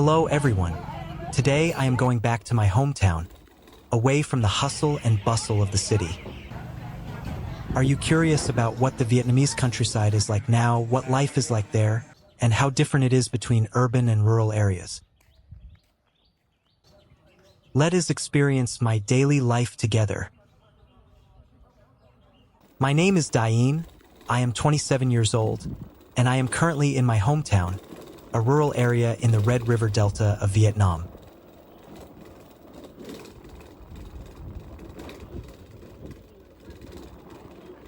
Hello everyone. Today I am going back to my hometown, away from the hustle and bustle of the city. Are you curious about what the Vietnamese countryside is like now, what life is like there, and how different it is between urban and rural areas? Let us experience my daily life together. My name is Dain, I am 27 years old, and I am currently in my hometown, a rural area in the Red River Delta of Vietnam.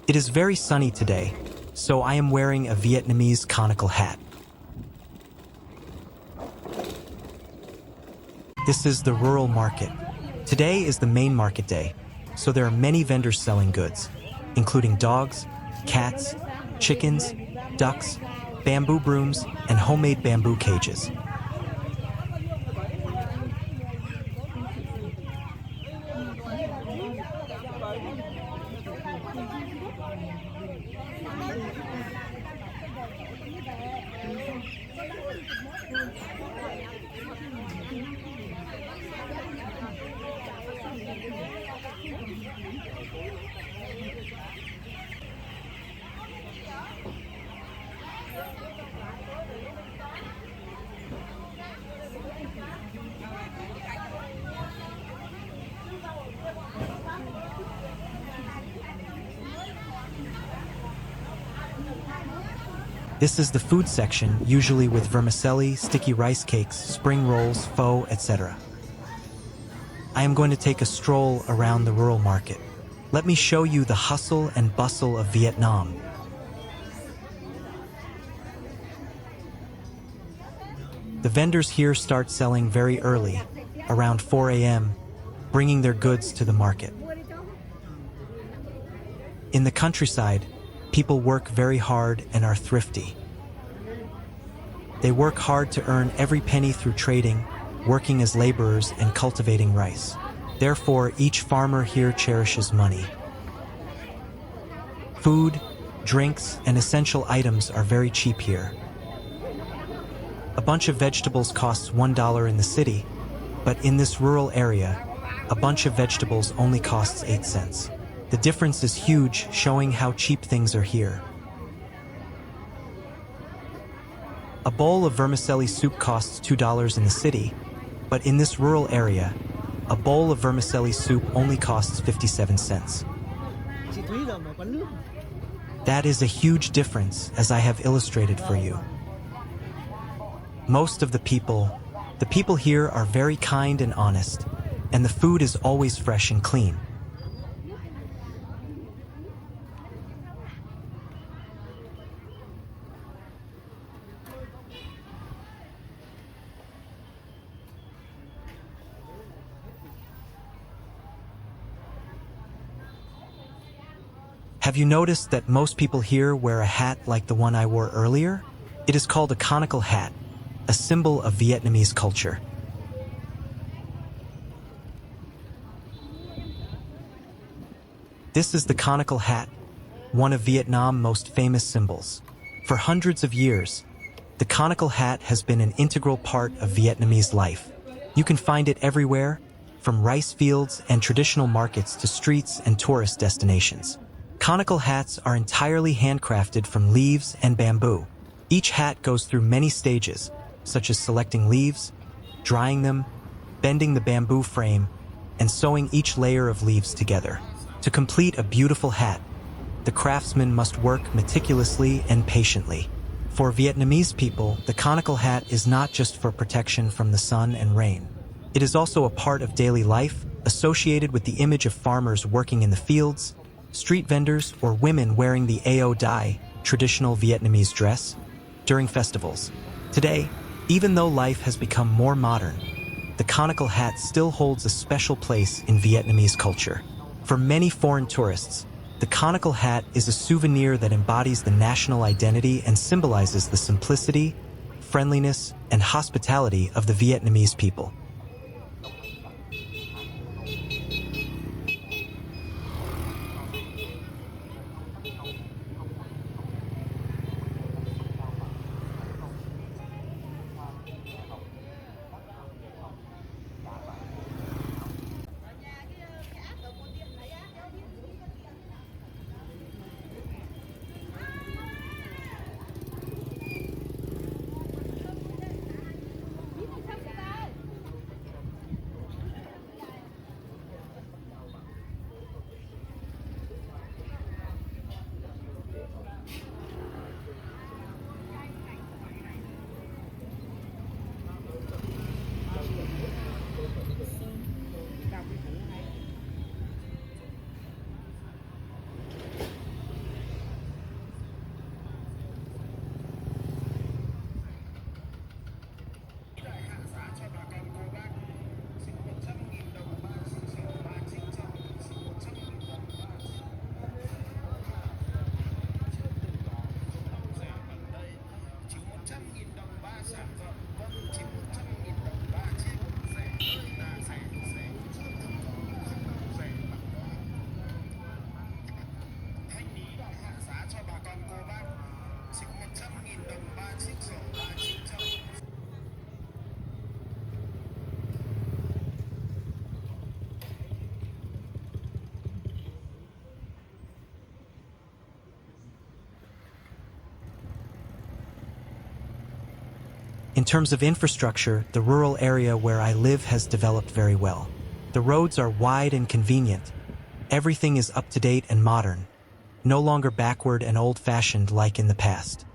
It is very sunny today, so I am wearing a Vietnamese conical hat. This is the rural market. Today is the main market day, so there are many vendors selling goods, including dogs, cats, chickens, ducks, bamboo brooms, and homemade bamboo cages. This is the food section, usually with vermicelli, sticky rice cakes, spring rolls, pho, etc. I am going to take a stroll around the rural market. Let me show you the hustle and bustle of Vietnam. The vendors here start selling very early, around 4 a.m., bringing their goods to the market. In the countryside, people work very hard and are thrifty. They work hard to earn every penny through trading, working as laborers and cultivating rice. Therefore, each farmer here cherishes money. Food, drinks, and essential items are very cheap here. A bunch of vegetables costs $1 in the city, but in this rural area, a bunch of vegetables only costs 8 cents. The difference is huge, showing how cheap things are here. A bowl of vermicelli soup costs $2 in the city, but in this rural area, a bowl of vermicelli soup only costs 57 cents. That is a huge difference, as I have illustrated for you. Most of the people here are very kind and honest, and the food is always fresh and clean. Have you noticed that most people here wear a hat like the one I wore earlier? It is called a conical hat, a symbol of Vietnamese culture. This is the conical hat, one of Vietnam's most famous symbols. For hundreds of years, the conical hat has been an integral part of Vietnamese life. You can find it everywhere, from rice fields and traditional markets to streets and tourist destinations. Conical hats are entirely handcrafted from leaves and bamboo. Each hat goes through many stages, such as selecting leaves, drying them, bending the bamboo frame, and sewing each layer of leaves together. To complete a beautiful hat, the craftsman must work meticulously and patiently. For Vietnamese people, the conical hat is not just for protection from the sun and rain. It is also a part of daily life, associated with the image of farmers working in the fields, street vendors, or women wearing the Ao Dai, traditional Vietnamese dress, during festivals. Today, even though life has become more modern, the conical hat still holds a special place in Vietnamese culture. For many foreign tourists, the conical hat is a souvenir that embodies the national identity and symbolizes the simplicity, friendliness, and hospitality of the Vietnamese people. In terms of infrastructure, the rural area where I live has developed very well. The roads are wide and convenient. Everything is up to date and modern, no longer backward and old-fashioned like in the past.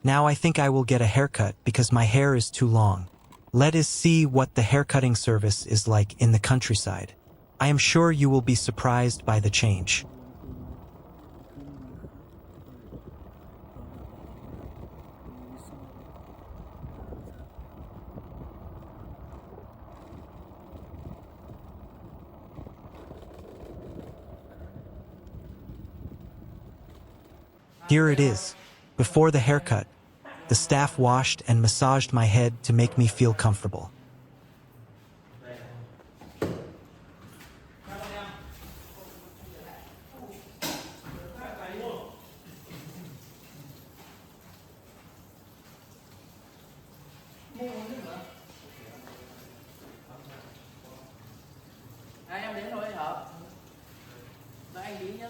Now I think I will get a haircut because my hair is too long. Let us see what the haircutting service is like in the countryside. I am sure you will be surprised by the change. Here it is. Before the haircut, the staff washed and massaged my head to make me feel comfortable. Em đến rồi hả? Đợi anh tí nhá.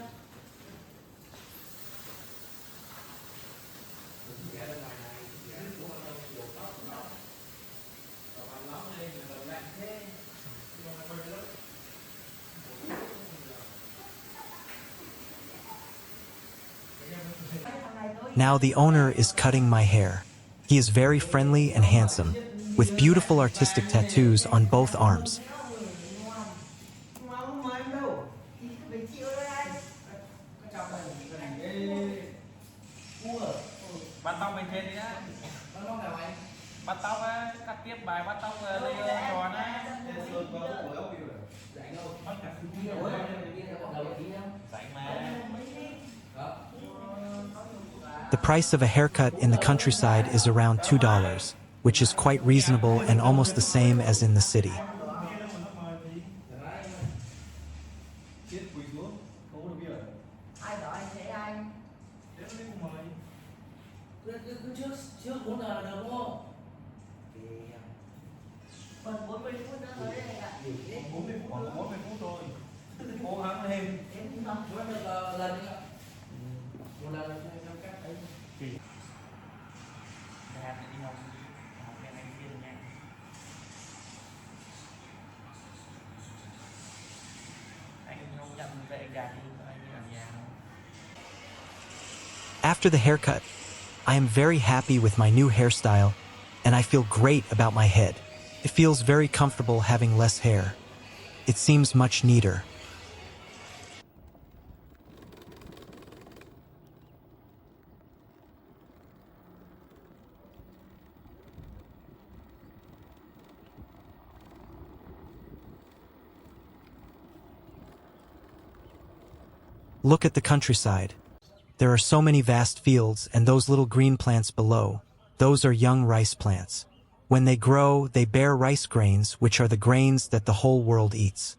Now the owner is cutting my hair. He is very friendly and handsome, with beautiful artistic tattoos on both arms. Bắt tóc bên trên đi á. Bắt tóc á, cắt tiếp bài bắt tóc layer tròn á. The price of a haircut in the countryside is around $2, which is quite reasonable and almost the same as in the city. Trước 4 giờ là được đúng không? Còn 40 phút nữa tới đây ạ. 40 phút thôi. Cố gắng lên. Mỗi được lần nữa. Một lần là theo cách ấy. Hạt đi học. Học cái anh kia nha. Anh không nhận về gạt đi anh ở nhà. After the haircut, I am very happy with my new hairstyle, and I feel great about my head. It feels very comfortable having less hair. It seems much neater. Look at the countryside. There are so many vast fields, and those little green plants below, those are young rice plants. When they grow, they bear rice grains, which are the grains that the whole world eats.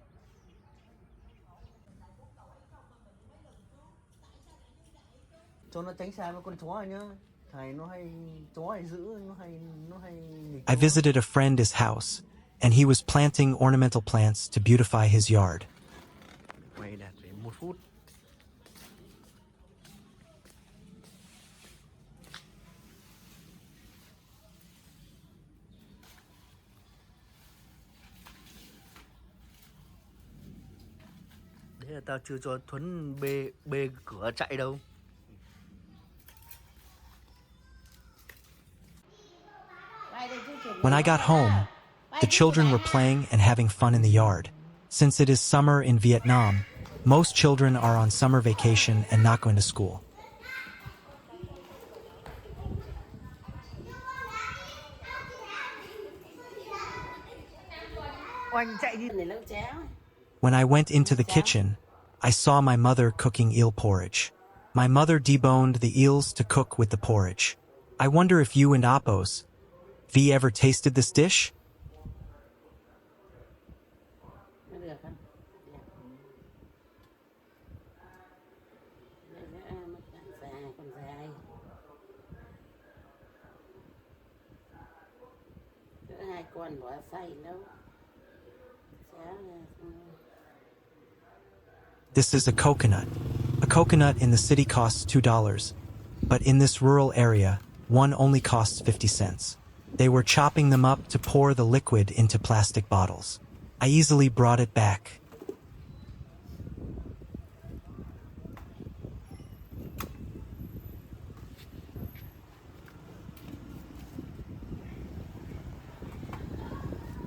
Cho nó tránh xa với con chó nhá. Thầy nó hay chó hay giữ, nó hay I visited a friend's house, and he was planting ornamental plants to beautify his yard. Mày đạt đến 1 phút. Thế là tao chưa cho Thuấn bê cửa chạy đâu. When I got home, the children were playing and having fun in the yard. Since it is summer in Vietnam, most children are on summer vacation and not going to school. When I went into the kitchen, I saw my mother cooking eel porridge. My mother deboned the eels to cook with the porridge. I wonder if you and Apos V ever tasted this dish? Nó được không? Dạ. Mất dài, còn dài. Cỡ 2 con bỏ xay đâu. Xéo ra. This is a coconut. A coconut in the city costs $2, but in this rural area, one only costs 50 cents. They were chopping them up to pour the liquid into plastic bottles. I easily brought it back.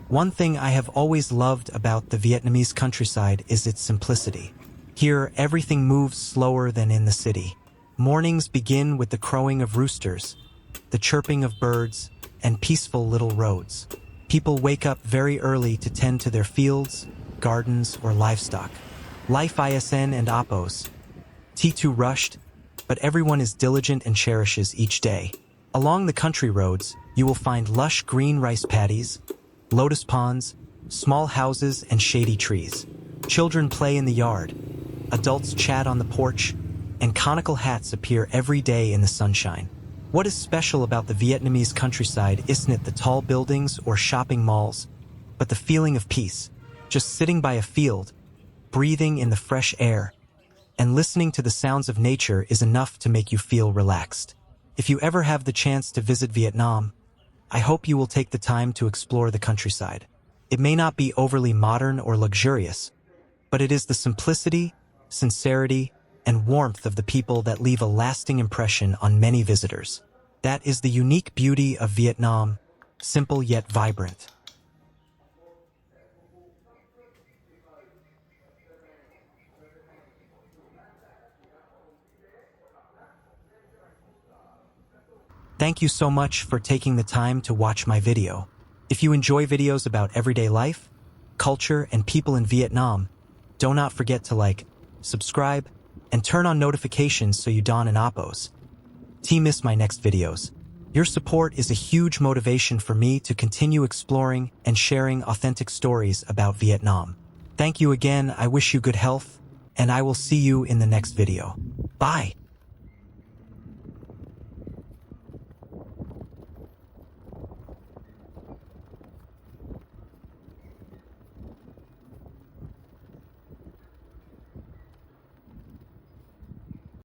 One thing I have always loved about the Vietnamese countryside is its simplicity. Here, everything moves slower than in the city. Mornings begin with the crowing of roosters, the chirping of birds, and peaceful little roads. People wake up very early to tend to their fields, gardens, or livestock. Life ISN and Appos. T2 rushed, but everyone is diligent and cherishes each day. Along the country roads, you will find lush green rice paddies, lotus ponds, small houses, and shady trees. Children play in the yard, adults chat on the porch, and conical hats appear every day in the sunshine. What is special about the Vietnamese countryside isn't it the tall buildings or shopping malls, but the feeling of peace, just sitting by a field, breathing in the fresh air, and listening to the sounds of nature is enough to make you feel relaxed. If you ever have the chance to visit Vietnam, I hope you will take the time to explore the countryside. It may not be overly modern or luxurious, but it is the simplicity, sincerity, and warmth of the people that leave a lasting impression on many visitors. That is the unique beauty of Vietnam, simple yet vibrant. Thank you so much for taking the time to watch my video. If you enjoy videos about everyday life, culture, and people in Vietnam, do not forget to like, subscribe, and turn on notifications so you don't Appos. Miss my next videos. Your support is a huge motivation for me to continue exploring and sharing authentic stories about Vietnam. Thank you again, I wish you good health, and I will see you in the next video. Bye!